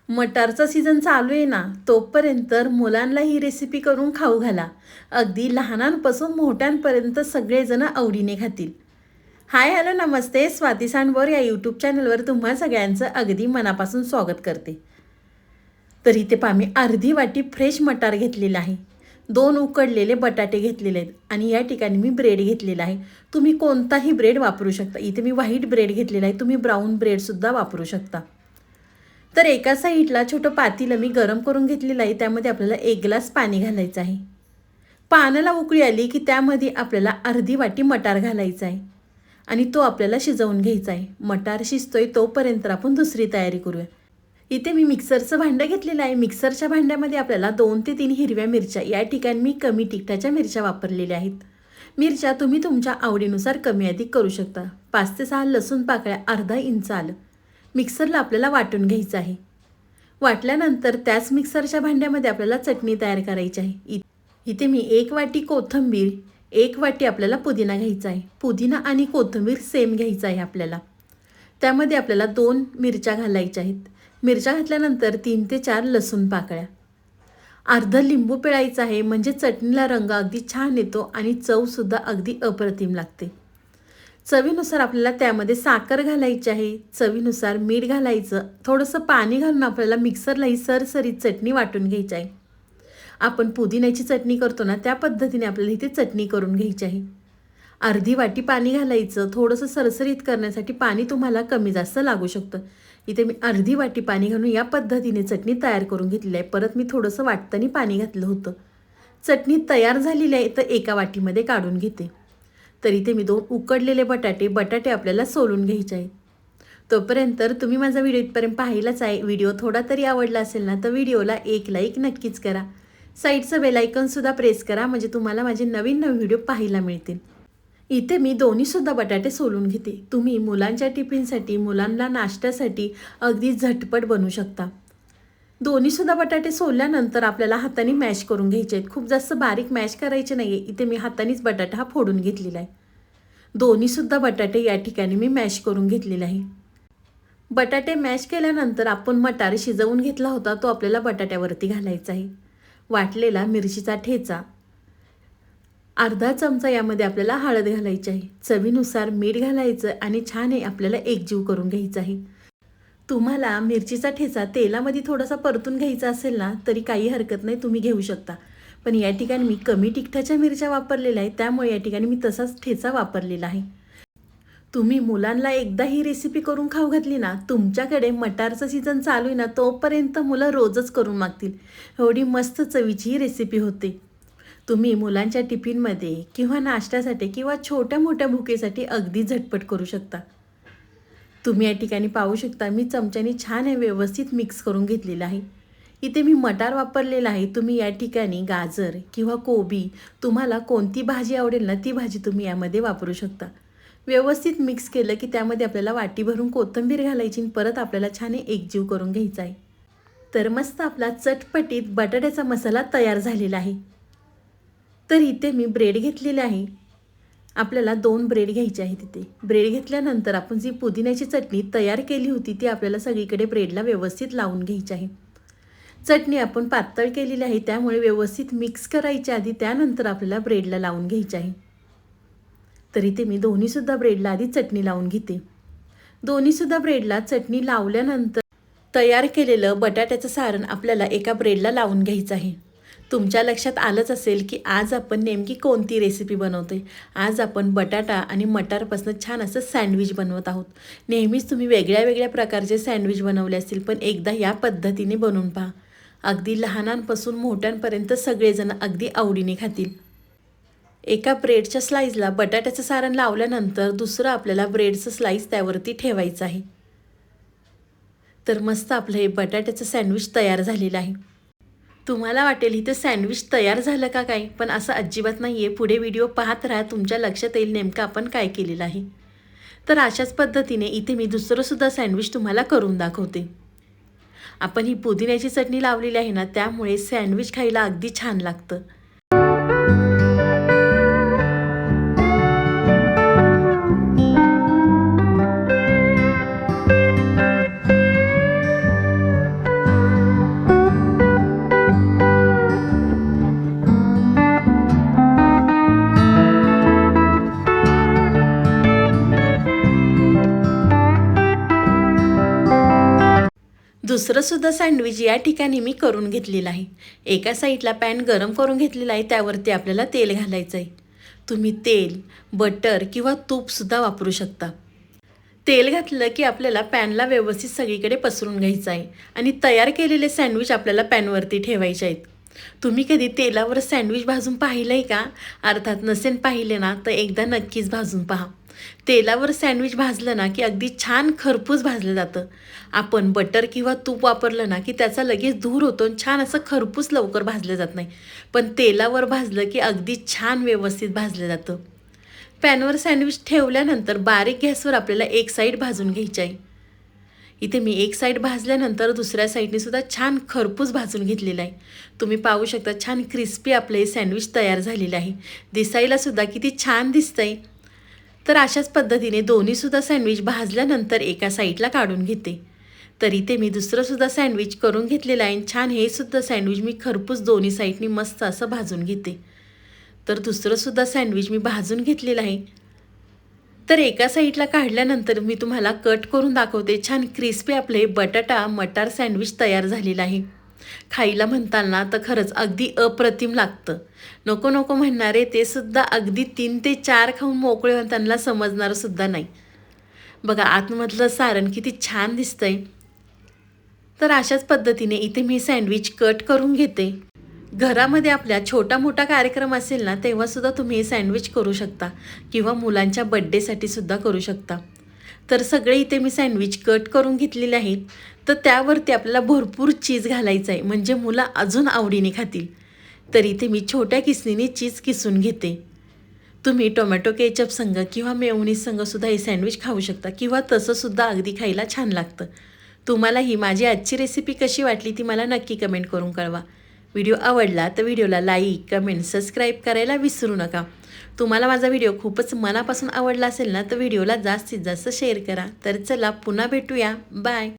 मटारचा season चालू आहे ना, तोपर्यंत मुलांना ही रेसिपी करून खाऊ घाला. अगदी लहानांपासून मोठ्यांपर्यंत सगळेजण आवडीने खातील. हाय हॅलो नमस्ते, स्वाती सांडवर या यूट्यूब चॅनलवर तुम्हा सगळ्यांचं अगदी मनापासून स्वागत करते. तर इथे मी अर्धी वाटी फ्रेश मटार घेतलेला आहे, 2 उकडलेले बटाटे घेतलेले आहेत आणि या ठिकाणी मी ब्रेड घेतलेला आहे. तुम्ही कोणताही ब्रेड वापरू शकता. इथे मी व्हाईट ब्रेड घेतलेला आहे, तुम्ही ब्राऊन ब्रेडसुद्धा वापरू शकता. तर एका साईडला छोटं पातेलं मी गरम करून घेतलेलं आहे, त्यामध्ये आपल्याला 1 ग्लास पाणी घालायचं आहे. पाण्याला उकळी आली की त्यामध्ये आपल्याला अर्धी वाटी मटार घालायचा आहे आणि तो आपल्याला शिजवून घ्यायचा आहे. मटार शिजतोय तोपर्यंत आपण दुसरी तयारी करूया. इथे मी मिक्सरचं भांडं घेतलेलं आहे. मिक्सरच्या भांड्यामध्ये आपल्याला 2 ते 3 हिरव्या मिरच्या, या ठिकाणी मी कमी तिखटाच्या मिरच्या वापरलेल्या आहेत. मिरच्या तुम्ही तुमच्या आवडीनुसार कमी अधिक करू शकता. 5 ते 6 लसूण पाकळ्या, अर्धा इंच आलं मिक्सरला आपल्याला वाटून घ्यायचं आहे. वाटल्यानंतर त्याच मिक्सरच्या भांड्यामध्ये आपल्याला चटणी तयार करायची आहे. इथे मी 1 वाटी कोथिंबीर, 1 वाटी आपल्याला पुदिना घ्यायचा आहे. पुदिना आणि कोथिंबीर सेम घ्यायचा आहे आपल्याला. त्यामध्ये आपल्याला 2 मिरच्या घालायच्या आहेत. मिरच्या घातल्यानंतर 3 ते 4 लसूण पाकळ्या, अर्ध लिंबू पिळायचं आहे, म्हणजे चटणीला रंग अगदी छान येतो आणि चवसुद्धा अगदी अप्रतिम लागते. चवीनुसार आपल्याला त्यामध्ये साखर घालायची आहे, चवीनुसार मीठ घालायचं. थोडंसं पाणी घालून आपल्याला मिक्सरला ही सरसरीत चटणी वाटून घ्यायची आहे. आपण पुदिन्याची चटणी करतो ना, त्या पद्धतीने आपल्याला इथे चटणी करून घ्यायची आहे. अर्धी वाटी पाणी घालायचं. थोडंसं सरसरीत करण्यासाठी पाणी तुम्हाला कमी जास्त लागू शकतं. इथे मी अर्धी वाटी पाणी घालून या पद्धतीने चटणी तयार करून घेतली आहे. परत मी थोडंसं वाटताना पाणी घातलं होतं. चटणी तयार झालेली आहे, तर एका वाटीमध्ये काढून घेते. तर इथे मी 2 उकडलेले बटाटे आपल्याला सोलून घ्यायचे आहेत. तोपर्यंत तुम्ही माझा व्हिडिओ इथपर्यंत पाहिलाच आहे. व्हिडिओ थोडा तरी आवडला असेल ना, तर व्हिडिओला 1 लाईक नक्कीच करा. साईडचं बेल आयकॉनसुद्धा प्रेस करा, म्हणजे तुम्हाला माझे नवीन व्हिडिओ पाहायला मिळतील. इथे मी दोन्हीसुद्धा बटाटे सोलून घेते. तुम्ही मुलांच्या टिफिनसाठी, मुलांना नाश्त्यासाठी अगदी झटपट बनवू शकता. दोन्हीसुद्धा बटाटे सोलल्यानंतर आपल्याला हाताने मॅश करून घ्यायचे आहेत. खूप जास्त बारीक मॅश करायचे नाही आहे. इथे मी हातानेच बटाटा हा फोडून घेतलेला आहे. दोन्हीसुद्धा बटाटे या ठिकाणी मी मॅश करून घेतलेले आहे. बटाटे मॅश केल्यानंतर आपण मटार शिजवून घेतला होता, तो आपल्याला बटाट्यावरती घालायचा आहे. वाटलेला मिरचीचा ठेचा, अर्धा चमचा यामध्ये आपल्याला हळद घालायची आहे. चवीनुसार मीठ घालायचं आणि छान हे आपल्याला एकजीव करून घ्यायचं आहे. तुम्हाला मिरचीचा ठेचा तेलामध्ये थोडासा परतून घ्यायचा असेल ना, तरी काही हरकत नाही, तुम्ही घेऊ शकता. पण या ठिकाणी मी कमी तिखटाच्या मिरच्या वापरलेल्या आहेत, त्यामुळे या ठिकाणी मी तसाच ठेचा वापरलेला आहे. तुम्ही मुलांना एकदा ही रेसिपी करून खाऊ घातली ना, तुमच्याकडे मटारचं सीझन चालू आहे ना, तोपर्यंत मुलं रोजच करून मागतील. एवढी मस्त चवीची ही रेसिपी होते. तुम्ही मुलांच्या टिफिनमध्ये किंवा नाश्त्यासाठी किंवा छोट्या मोठ्या भुकेसाठी अगदी झटपट करू शकता. तुम्ही या ठिकाणी पाहू शकता, मी चमच्याने छान हे व्यवस्थित मिक्स करून घेतलेलं आहे. इथे मी मटार वापरलेला आहे. तुम्ही या ठिकाणी गाजर किंवा कोबी, तुम्हाला कोणती भाजी आवडेल ना, ती भाजी तुम्ही यामध्ये वापरू शकता. व्यवस्थित मिक्स केलं की त्यामध्ये आपल्याला वाटी भरून कोथिंबीर घालायची आणि परत आपल्याला छान एकजीव करून घ्यायचा आहे. तर मस्त आपला चटपटीत बटाट्याचा मसाला तयार झालेला आहे. तर इथे मी ब्रेड घेतलेले आहे. आपल्याला 2 ब्रेड घ्यायचे आहेत. इथे ब्रेड घेतल्यानंतर आपण जी पुदिन्याची चटणी तयार केली होती, ती आपल्याला सगळीकडे ब्रेडला व्यवस्थित लावून घ्यायची आहे. चटणी आपण पातळ केलेली आहे, त्यामुळे व्यवस्थित मिक्स करायच्या आधी त्यानंतर आपल्याला ब्रेडला लावून घ्यायची आहे. तर इथे मी दोन्हीसुद्धा ब्रेडला आधी चटणी लावून घेते. दोन्हीसुद्धा ब्रेडला चटणी लावल्यानंतर तयार केलेलं बटाट्याचं सारण आपल्याला एका ब्रेडला लावून घ्यायचं आहे. तुमच्या लक्षात आलंच असेल की आज आपण नेमकी कोणती रेसिपी बनवतोय. आज आपण बटाटा आणि मटारपासून छान असं सँडविच बनवत आहोत. नेहमीच तुम्ही वेगळ्या वेगळ्या प्रकारचे सँडविच बनवले असतील, पण एकदा या पद्धतीने बनवून पहा. अगदी लहानांपासून मोठ्यांपर्यंत सगळेजण अगदी आवडीने खातील. एका ब्रेडच्या स्लाईसला बटाट्याचं सारण लावल्यानंतर दुसरं आपल्याला ब्रेडचं स्लाईस त्यावरती ठेवायचं आहे. तर मस्त आपलं हे बटाट्याचं सँडविच तयार झालेलं आहे. तुम्हाला वाटेल इथं सँडविच तयार झालं का काय, पण असं अजिबात नाही आहे. पुढे व्हिडिओ पाहत राहा, तुमच्या लक्षात येईल नेमकं आपण काय केलेलं आहे. तर अशाच पद्धतीने इथे मी दुसरंसुद्धा सँडविच तुम्हाला करून दाखवते. आपण ही पुदिन्याची चटणी लावलेली आहे ना, त्यामुळे सँडविच खायला अगदी छान लागतं. दुसरंसुद्धा सँडविच या ठिकाणी मी करून घेतलेलं आहे. एका साईडला पॅन गरम करून घेतलेला आहे, त्यावरती आपल्याला तेल घालायचं आहे. तुम्ही तेल, बटर किंवा तूपसुद्धा वापरू शकता. तेल घातलं की आपल्याला पॅनला व्यवस्थित सगळीकडे पसरून घ्यायचं आहे आणि तयार केलेले सँडविच आपल्याला पॅनवरती ठेवायचे आहेत. तुम्ही कधी तेलावर सँडविच भाजून पाहिलं आहे का? अर्थात नसेल पाहिले ना तर एकदा नक्कीच भाजून पहा. तेलावर सँडविच भाजलं ना की अगदी छान खरपूस भाजलं जातं. आपण बटर किंवा तूप वापरलं ना की त्याचा लगेच धूर होतो आणि छान असं खरपूस लवकर भाजलं जात नाही. पण तेलावर भाजलं की अगदी छान व्यवस्थित भाजलं जातं. पॅनवर सँडविच ठेवल्यानंतर बारीक गॅसवर आपल्याला एक साईड भाजून घ्यायची आहे. इथे मी एक साईड भाजल्यानंतर दुसऱ्या साईडने सुद्धा छान खरपूस भाजून घेतलेलं आहे. तुम्ही पाहू शकता छान क्रिस्पी आपलं हे सँडविच तयार झालेलं आहे. दिसायला सुद्धा किती छान दिसतंय. तर अशाच पद्धतीने दोन्हीसुद्धा सँडविच भाजल्यानंतर एका साईडला काढून घेते. तर इथे मी दुसरंसुद्धा सँडविच करून घेतलेलं आहे. छान हे सुद्धा सँडविच मी खरपूस दोन्ही साईडनी मस्त असं भाजून घेते. तर दुसरंसुद्धा सँडविच मी भाजून घेतलेलं आहे. तर एका साईडला काढल्यानंतर मी तुम्हाला कट करून दाखवते. छान क्रिस्पी आपले बटाटा मटार सँडविच तयार झालेलं आहे. खायला म्हणताल ना तर खरंच अगदी अप्रतिम लागतं. नको नको म्हणणारे ते सुद्धा अगदी 3 ते 4 खाऊन मोकळे होऊन त्यांना समजणारं सुद्धा नाही. बघा आतमधलं सारण किती छान दिसतंय. तर अशाच पद्धतीने इथे मी सँडविच कट करून घेते. घरामध्ये आपल्या छोटा मोठा कार्यक्रम असेल ना तेव्हासुद्धा तुम्ही हे सँडविच करू शकता किंवा मुलांच्या बड्डेसाठी सुद्धा करू शकता. तर सगळे इथे मी सँडविच कट करून घेतलेले आहेत. तर त्यावरती आपल्याला भरपूर चीज घालायचं आहे म्हणजे मुलं अजून आवडीने खातील. तर इथे मी छोट्या किसणीने चीज किसून घेते. तुम्ही टोमॅटो केचप संग किंवा मेयोनीज संगसुद्धा हे सँडविच खाऊ शकता किंवा तसंसुद्धा अगदी खायला छान लागतं. तुम्हाला ही माझी आजची रेसिपी कशी वाटली ती मला नक्की कमेंट करून कळवा. व्हिडिओ आवडला तर व्हिडिओला लाईक कमेंट सबस्क्राईब करायला विसरू नका. तुम्हाला माझा व्हिडिओ खूपच मनापासून आवडला असेल ना तर व्हिडिओला जास्तीत जास्त शेअर करा. तर चला पुन्हा भेटूया. बाय.